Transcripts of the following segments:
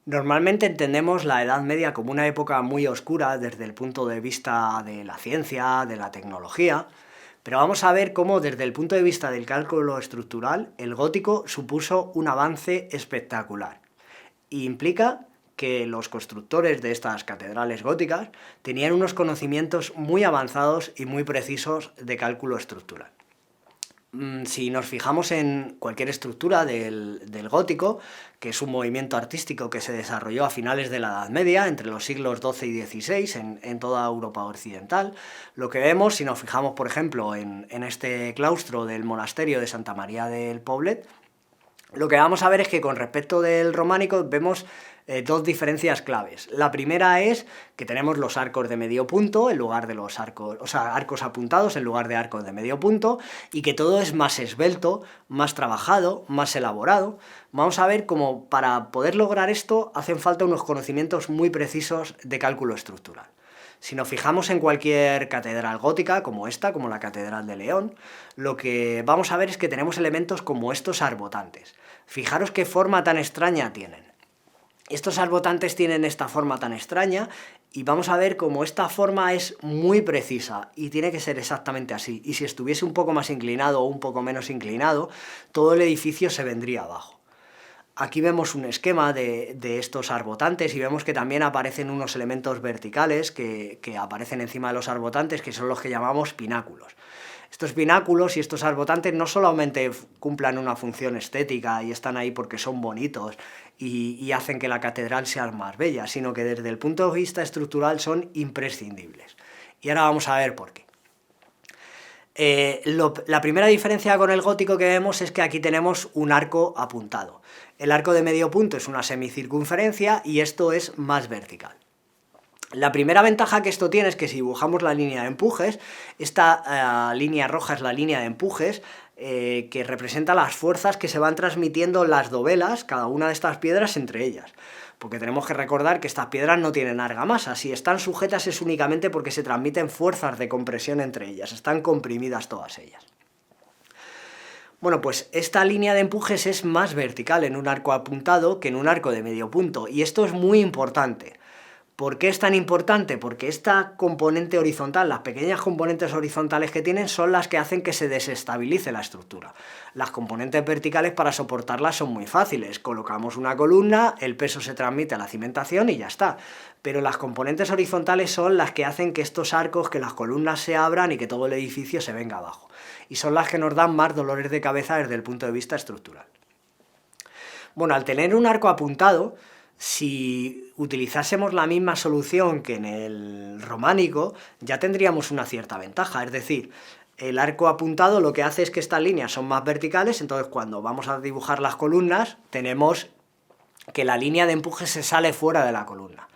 Normalmente entendemos la Edad Media como una época muy oscura desde el punto de vista de la ciencia, de la tecnología, pero vamos a ver cómo desde el punto de vista del cálculo estructural, el gótico supuso un avance espectacular. Y implica que los constructores de estas catedrales góticas tenían unos conocimientos muy avanzados y muy precisos de cálculo estructural. Si nos fijamos en cualquier estructura del gótico, que es un movimiento artístico que se desarrolló a finales de la Edad Media, entre los siglos XII y XVI, en toda Europa occidental, lo que vemos, si nos fijamos, por ejemplo, en este claustro del monasterio de Santa María del Poblet, lo que vamos a ver es que con respecto del románico vemos dos diferencias claves. La primera es que tenemos los arcos de medio punto en lugar de los arcos, o sea, arcos apuntados en lugar de arcos de medio punto, y que todo es más esbelto, más trabajado, más elaborado. Vamos a ver cómo para poder lograr esto hacen falta unos conocimientos muy precisos de cálculo estructural. Si nos fijamos en cualquier catedral gótica, como esta, como la Catedral de León, lo que vamos a ver es que tenemos elementos como estos arbotantes. Fijaros qué forma tan extraña tienen. Estos arbotantes tienen esta forma tan extraña y vamos a ver cómo esta forma es muy precisa y tiene que ser exactamente así. Y si estuviese un poco más inclinado o un poco menos inclinado, todo el edificio se vendría abajo. Aquí vemos un esquema de estos arbotantes y vemos que también aparecen unos elementos verticales que aparecen encima de los arbotantes, que son los que llamamos pináculos. Estos pináculos y estos arbotantes no solamente cumplan una función estética y están ahí porque son bonitos y hacen que la catedral sea más bella, sino que desde el punto de vista estructural son imprescindibles. Y ahora vamos a ver por qué. La primera diferencia con el gótico que vemos es que aquí tenemos un arco apuntado. El arco de medio punto es una semicircunferencia y esto es más vertical. La primera ventaja que esto tiene es que si dibujamos la línea de empujes, esta línea roja es la línea de empujes que representa las fuerzas que se van transmitiendo las dovelas, cada una de estas piedras entre ellas. Porque tenemos que recordar que estas piedras no tienen argamasa, si están sujetas es únicamente porque se transmiten fuerzas de compresión entre ellas, están comprimidas todas ellas. Bueno, pues esta línea de empujes es más vertical en un arco apuntado que en un arco de medio punto, y esto es muy importante. ¿Por qué es tan importante? Porque esta componente horizontal, las pequeñas componentes horizontales que tienen son las que hacen que se desestabilice la estructura. Las componentes verticales para soportarlas son muy fáciles. Colocamos una columna, el peso se transmite a la cimentación y ya está. Pero las componentes horizontales son las que hacen que estos arcos, que las columnas se abran y que todo el edificio se venga abajo. Y son las que nos dan más dolores de cabeza desde el punto de vista estructural. Bueno, al tener un arco apuntado, si utilizásemos la misma solución que en el románico, ya tendríamos una cierta ventaja, es decir, el arco apuntado lo que hace es que estas líneas son más verticales, entonces cuando vamos a dibujar las columnas, tenemos que la línea de empuje se sale fuera de la columna.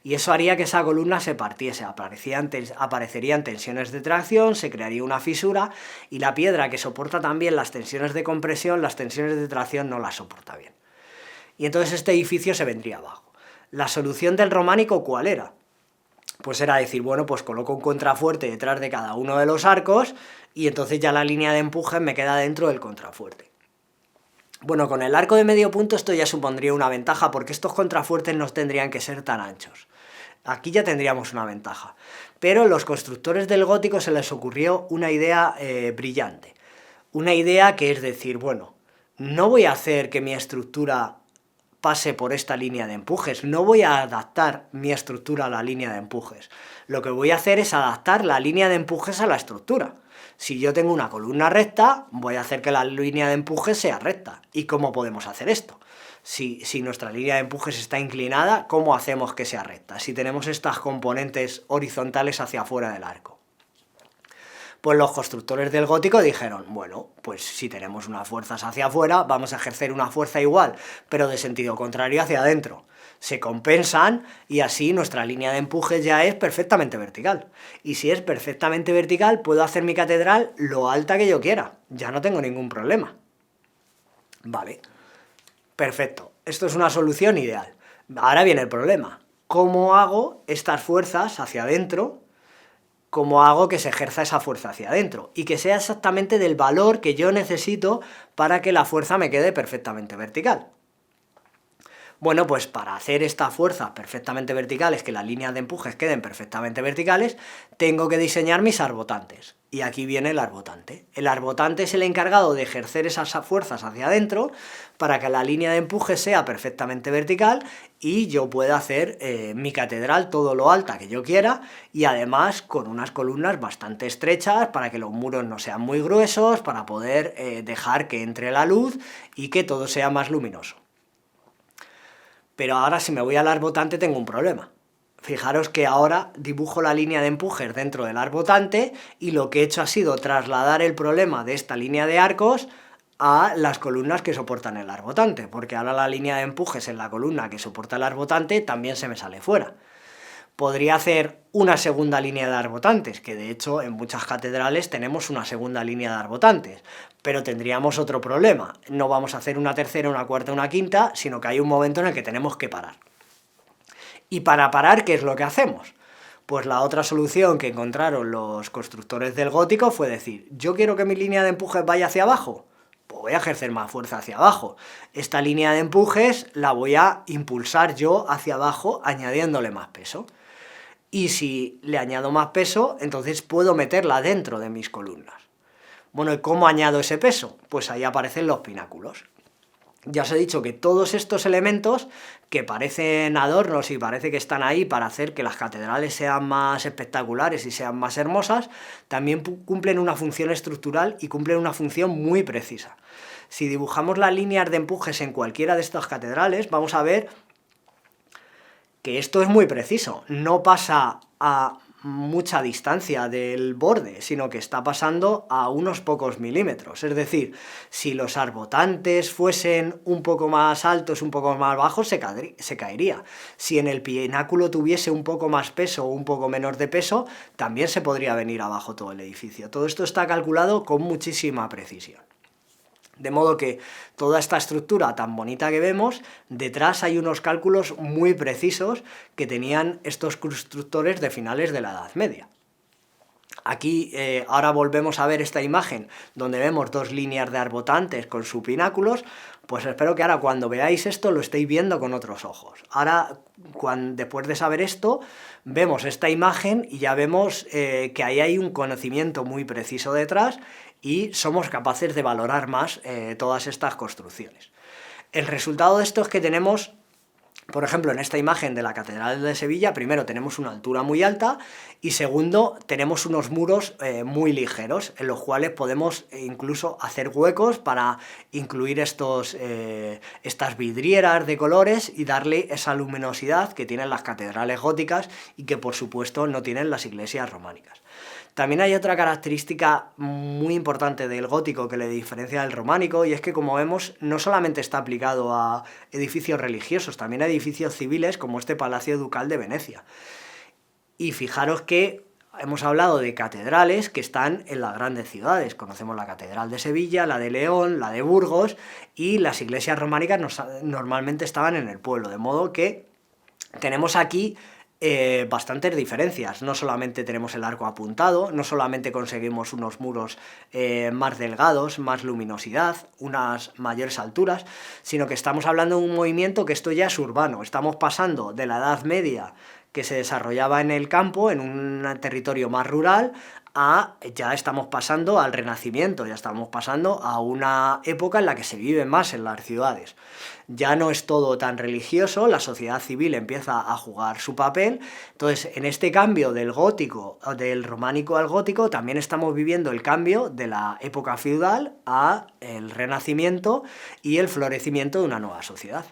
Y eso haría que esa columna se partiese, aparecerían tensiones de tracción, se crearía una fisura, y la piedra que soporta también las tensiones de compresión, las tensiones de tracción no las soporta bien. Y entonces este edificio se vendría abajo. ¿La solución del románico cuál era? Pues era decir, bueno, pues coloco un contrafuerte detrás de cada uno de los arcos y entonces ya la línea de empuje me queda dentro del contrafuerte. Bueno, con el arco de medio punto esto ya supondría una ventaja porque estos contrafuertes no tendrían que ser tan anchos. Aquí ya tendríamos una ventaja. Pero a los constructores del gótico se les ocurrió una idea brillante. Una idea que es decir, bueno, no voy a hacer que mi estructura pase por esta línea de empujes, no voy a adaptar mi estructura a la línea de empujes. Lo que voy a hacer es adaptar la línea de empujes a la estructura. Si yo tengo una columna recta, voy a hacer que la línea de empujes sea recta. ¿Y cómo podemos hacer esto? Si nuestra línea de empujes está inclinada, ¿cómo hacemos que sea recta? Si tenemos estas componentes horizontales hacia afuera del arco. Pues los constructores del gótico dijeron, bueno, pues si tenemos unas fuerzas hacia afuera, vamos a ejercer una fuerza igual, pero de sentido contrario hacia adentro. Se compensan y así nuestra línea de empuje ya es perfectamente vertical. Y si es perfectamente vertical, puedo hacer mi catedral lo alta que yo quiera. Ya no tengo ningún problema. Vale, perfecto. Esto es una solución ideal. Ahora viene el problema. ¿Cómo hago estas fuerzas hacia adentro? ¿Cómo hago que se ejerza esa fuerza hacia adentro? Y que sea exactamente del valor que yo necesito para que la fuerza me quede perfectamente vertical. Bueno, pues para hacer estas fuerzas perfectamente verticales, que las líneas de empujes queden perfectamente verticales, tengo que diseñar mis arbotantes. Y aquí viene el arbotante. El arbotante es el encargado de ejercer esas fuerzas hacia adentro para que la línea de empuje sea perfectamente vertical y yo pueda hacer mi catedral todo lo alta que yo quiera y además con unas columnas bastante estrechas para que los muros no sean muy gruesos, para poder dejar que entre la luz y que todo sea más luminoso. Pero ahora si me voy al arbotante tengo un problema. Fijaros que ahora dibujo la línea de empujes dentro del arbotante y lo que he hecho ha sido trasladar el problema de esta línea de arcos a las columnas que soportan el arbotante, porque ahora la línea de empujes en la columna que soporta el arbotante también se me sale fuera. Podría hacer una segunda línea de arbotantes, que de hecho en muchas catedrales tenemos una segunda línea de arbotantes, pero tendríamos otro problema. No vamos a hacer una tercera, una cuarta, una quinta, sino que hay un momento en el que tenemos que parar. Y para parar, ¿qué es lo que hacemos? Pues la otra solución que encontraron los constructores del gótico fue decir, yo quiero que mi línea de empujes vaya hacia abajo, pues voy a ejercer más fuerza hacia abajo. Esta línea de empujes la voy a impulsar yo hacia abajo añadiéndole más peso. Y si le añado más peso, entonces puedo meterla dentro de mis columnas. Bueno, ¿y cómo añado ese peso? Pues ahí aparecen los pináculos. Ya os he dicho que todos estos elementos que parecen adornos y parece que están ahí para hacer que las catedrales sean más espectaculares y sean más hermosas, también cumplen una función estructural y cumplen una función muy precisa. Si dibujamos las líneas de empujes en cualquiera de estas catedrales, vamos a ver que esto es muy preciso, no pasa a mucha distancia del borde, sino que está pasando a unos pocos milímetros. Es decir, si los arbotantes fuesen un poco más altos, un poco más bajos, se caería. Si en el pináculo tuviese un poco más peso o un poco menos de peso, también se podría venir abajo todo el edificio. Todo esto está calculado con muchísima precisión. De modo que toda esta estructura tan bonita que vemos, detrás hay unos cálculos muy precisos que tenían estos constructores de finales de la Edad Media. Aquí ahora volvemos a ver esta imagen donde vemos dos líneas de arbotantes con sus pináculos, pues espero que ahora cuando veáis esto lo estéis viendo con otros ojos. Ahora, después de saber esto, vemos esta imagen y ya vemos que ahí hay un conocimiento muy preciso detrás y somos capaces de valorar más todas estas construcciones. El resultado de esto es que tenemos, por ejemplo, en esta imagen de la Catedral de Sevilla, primero tenemos una altura muy alta y segundo tenemos unos muros muy ligeros, en los cuales podemos incluso hacer huecos para incluir estas vidrieras de colores y darle esa luminosidad que tienen las catedrales góticas y que por supuesto no tienen las iglesias románicas. También hay otra característica muy importante del gótico que le diferencia del románico, y es que, como vemos, no solamente está aplicado a edificios religiosos, también a edificios civiles como este Palacio Ducal de Venecia. Y fijaros que hemos hablado de catedrales que están en las grandes ciudades. Conocemos la Catedral de Sevilla, la de León, la de Burgos, y las iglesias románicas normalmente estaban en el pueblo, de modo que tenemos aquí bastantes diferencias. No solamente tenemos el arco apuntado, no solamente conseguimos unos muros más delgados, más luminosidad, unas mayores alturas, sino que estamos hablando de un movimiento que esto ya es urbano. Estamos pasando de la Edad Media, que se desarrollaba en el campo, en un territorio más rural, ya estamos pasando al Renacimiento, ya estamos pasando a una época en la que se vive más en las ciudades. Ya no es todo tan religioso, la sociedad civil empieza a jugar su papel, entonces en este cambio del gótico, del románico al gótico, también estamos viviendo el cambio de la época feudal a el Renacimiento y el florecimiento de una nueva sociedad.